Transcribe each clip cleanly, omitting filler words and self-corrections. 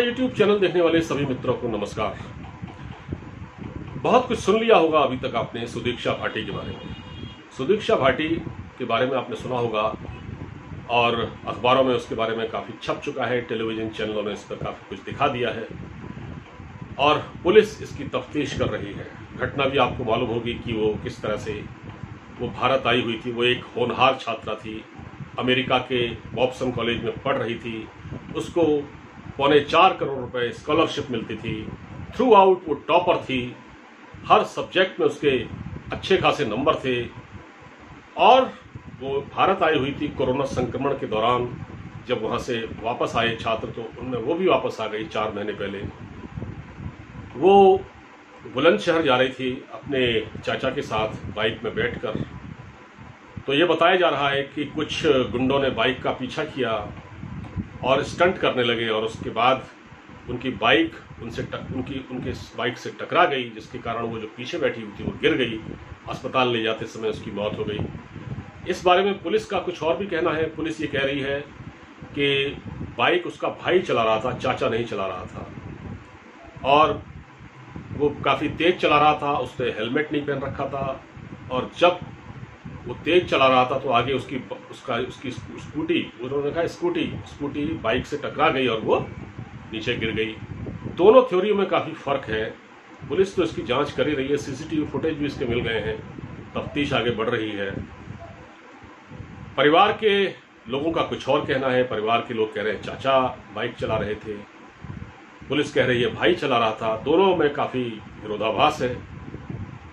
हमारे YouTube channel देखने वाले सभी मित्रों को नमस्कार। बहुत कुछ सुन लिया होगा अभी तक आपने सुदीक्षा भाटी के बारे में। सुदीक्षा भाटी के बारे में आपने सुना होगा और अखबारों में उसके बारे में काफ़ी छप चुका है, टेलीविज़न चैनलों में इस पर काफ़ी कुछ दिखा दिया है और पुलिस इसकी तफ्तीश कर रही है। घटना भी आपको मालूम होगी कि वो किस तरह से वो भारत आई हुई थी। वो एक होनहार छात्रा थी, अमेरिका के बॉब्सन कॉलेज में पढ़ रही थी। उसको 4.25 करोड़ रुपए स्कॉलरशिप मिलती थी। थ्रू आउट वो टॉपर थी, हर सब्जेक्ट में उसके अच्छे खासे नंबर थे और वो भारत आई हुई थी कोरोना संक्रमण के दौरान। जब वहाँ से वापस आए छात्र तो उनमें वो भी वापस आ गई 4 महीने पहले। वो बुलंदशहर जा रही थी अपने चाचा के साथ बाइक में बैठकर। तो ये बताया जा रहा है कि कुछ गुंडों ने बाइक का पीछा किया और स्टंट करने लगे और उसके बाद उनकी बाइक उनके बाइक से टकरा गई, जिसके कारण वो जो पीछे बैठी हुई थी वो गिर गई। अस्पताल ले जाते समय उसकी मौत हो गई। इस बारे में पुलिस का कुछ और भी कहना है। पुलिस ये कह रही है कि बाइक उसका भाई चला रहा था, चाचा नहीं चला रहा था और वो काफ़ी तेज चला रहा था। उसने हेलमेट नहीं पहन रखा था और जब वो तेज चला रहा था तो आगे उसकी स्कूटी, उन्होंने कहा स्कूटी बाइक से टकरा गई और वो नीचे गिर गई। दोनों थ्योरियों में काफ़ी फर्क है। पुलिस तो इसकी जांच कर ही रही है, सीसीटीवी फुटेज भी इसके मिल गए हैं, तफ्तीश आगे बढ़ रही है। परिवार के लोगों का कुछ और कहना है। परिवार के लोग कह रहे हैं चाचा बाइक चला रहे थे, पुलिस कह रही है भाई चला रहा था। दोनों में काफ़ी विरोधाभास है।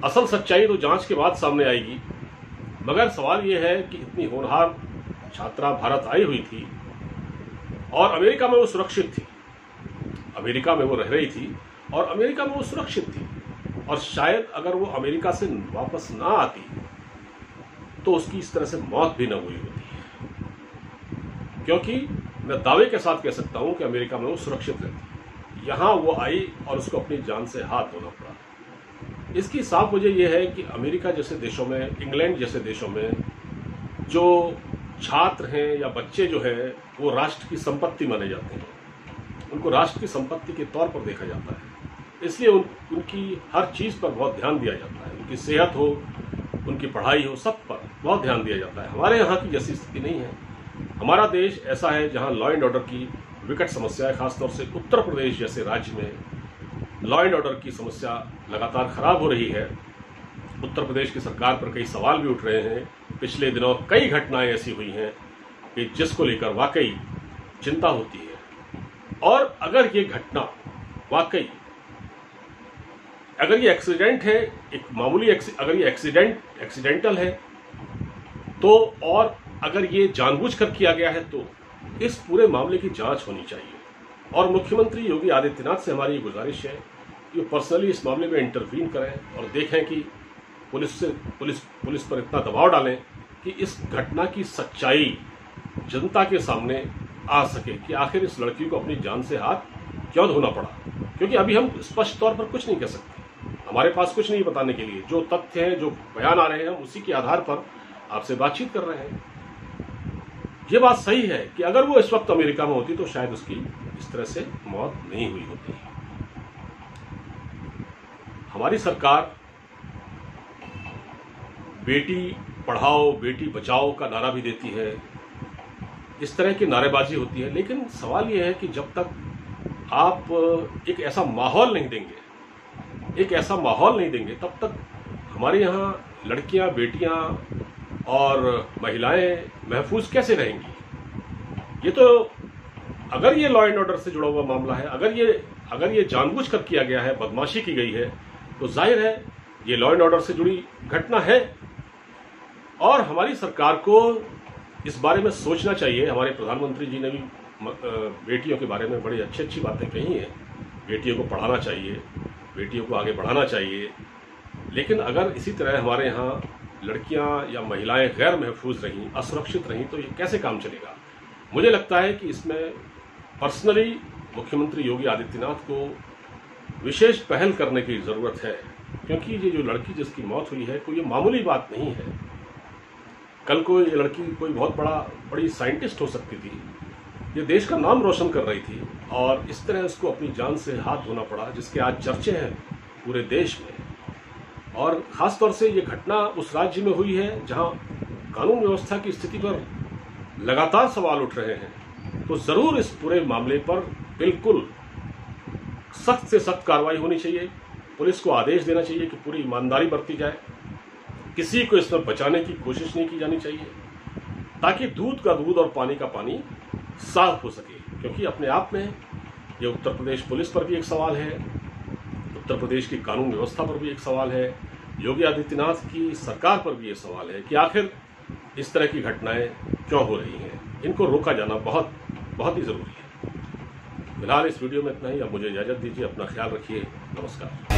असल सच्चाई तो जांच के बाद सामने आएगी, मगर सवाल यह है कि इतनी होनहार छात्रा भारत आई हुई थी और अमेरिका में वो सुरक्षित थी। अमेरिका में वो रह रही थी और अमेरिका में वो सुरक्षित थी और शायद अगर वो अमेरिका से वापस ना आती तो उसकी इस तरह से मौत भी न हुई होती, क्योंकि मैं दावे के साथ कह सकता हूं कि अमेरिका में वो सुरक्षित रहती। यहां वो आई और उसको अपनी जान से हाथ धोना पड़ा। इसकी साफ वजह यह है कि अमेरिका जैसे देशों में, इंग्लैंड जैसे देशों में जो छात्र हैं या बच्चे जो है वो राष्ट्र की संपत्ति माने जाते हैं। उनको राष्ट्र की संपत्ति के तौर पर देखा जाता है, इसलिए उनकी हर चीज़ पर बहुत ध्यान दिया जाता है। उनकी सेहत हो, उनकी पढ़ाई हो, सब पर बहुत ध्यान दिया जाता है। हमारे यहाँ की जैसी स्थिति नहीं है। हमारा देश ऐसा है जहाँ लॉ एंड ऑर्डर की विकट समस्या है। खासतौर से उत्तर प्रदेश जैसे राज्य में लॉ एंड ऑर्डर की समस्या लगातार खराब हो रही है। उत्तर प्रदेश की सरकार पर कई सवाल भी उठ रहे हैं। पिछले दिनों कई घटनाएं ऐसी हुई हैं कि जिसको लेकर वाकई चिंता होती है। और अगर ये घटना वाकई, अगर ये एक्सीडेंट है, एक मामूली अगर ये एक्सीडेंटल है तो, और अगर ये जानबूझकर किया गया है तो इस पूरे मामले की जांच होनी चाहिए। और मुख्यमंत्री योगी आदित्यनाथ से हमारी ये गुजारिश है कि वो पर्सनली इस मामले में इंटरवीन करें और देखें कि पुलिस पर इतना दबाव डालें कि इस घटना की सच्चाई जनता के सामने आ सके कि आखिर इस लड़की को अपनी जान से हाथ क्यों धोना पड़ा। क्योंकि अभी हम स्पष्ट तौर पर कुछ नहीं कह सकते, हमारे पास कुछ नहीं बताने के लिए। जो तथ्य हैं, जो बयान आ रहे हैं, हम उसी के आधार पर आपसे बातचीत कर रहे हैं। ये बात सही है कि अगर वो इस वक्त अमेरिका में होती तो शायद उसकी इस तरह से मौत नहीं हुई होती। हमारी सरकार बेटी पढ़ाओ बेटी बचाओ का नारा भी देती है, इस तरह की नारेबाजी होती है। लेकिन सवाल यह है कि जब तक आप एक ऐसा माहौल नहीं देंगे तब तक हमारे यहाँ लड़कियां, बेटियां और महिलाएं महफूज कैसे रहेंगी। ये तो, अगर ये लॉ एंड ऑर्डर से जुड़ा हुआ मामला है, अगर ये जानबूझकर किया गया है, बदमाशी की गई है, तो जाहिर है ये लॉ एंड ऑर्डर से जुड़ी घटना है और हमारी सरकार को इस बारे में सोचना चाहिए। हमारे प्रधानमंत्री जी ने भी बेटियों के बारे में बड़ी अच्छी बातें कही हैं। बेटियों को पढ़ाना चाहिए, बेटियों को आगे बढ़ाना चाहिए। लेकिन अगर इसी तरह हमारे यहाँ लड़कियां या महिलाएं गैर महफूज रहीं, असुरक्षित रहीं, तो ये कैसे काम चलेगा। मुझे लगता है कि इसमें पर्सनली मुख्यमंत्री योगी आदित्यनाथ को विशेष पहल करने की ज़रूरत है, क्योंकि ये जो लड़की जिसकी मौत हुई है कोई ये मामूली बात नहीं है। कल को ये लड़की कोई बहुत बड़ी साइंटिस्ट हो सकती थी ये देश का नाम रोशन कर रही थी और इस तरह उसको अपनी जान से हाथ धोना पड़ा, जिसके आज चर्चे हैं पूरे देश में। और खासतौर से ये घटना उस राज्य में हुई है जहां कानून व्यवस्था की स्थिति पर लगातार सवाल उठ रहे हैं। तो जरूर इस पूरे मामले पर बिल्कुल सख्त से सख्त कार्रवाई होनी चाहिए। पुलिस को आदेश देना चाहिए कि पूरी ईमानदारी बरती जाए, किसी को इसमें बचाने की कोशिश नहीं की जानी चाहिए, ताकि दूध का दूध और पानी का पानी साफ हो सके। क्योंकि अपने आप में ये उत्तर प्रदेश पुलिस पर भी एक सवाल है, उत्तर प्रदेश की कानून व्यवस्था पर भी एक सवाल है, योगी आदित्यनाथ की सरकार पर भी ये सवाल है कि आखिर इस तरह की घटनाएं क्यों हो रही हैं। इनको रोका जाना बहुत बहुत ही जरूरी है। फिलहाल इस वीडियो में इतना ही। अब मुझे इजाजत दीजिए, अपना ख्याल रखिए, नमस्कार।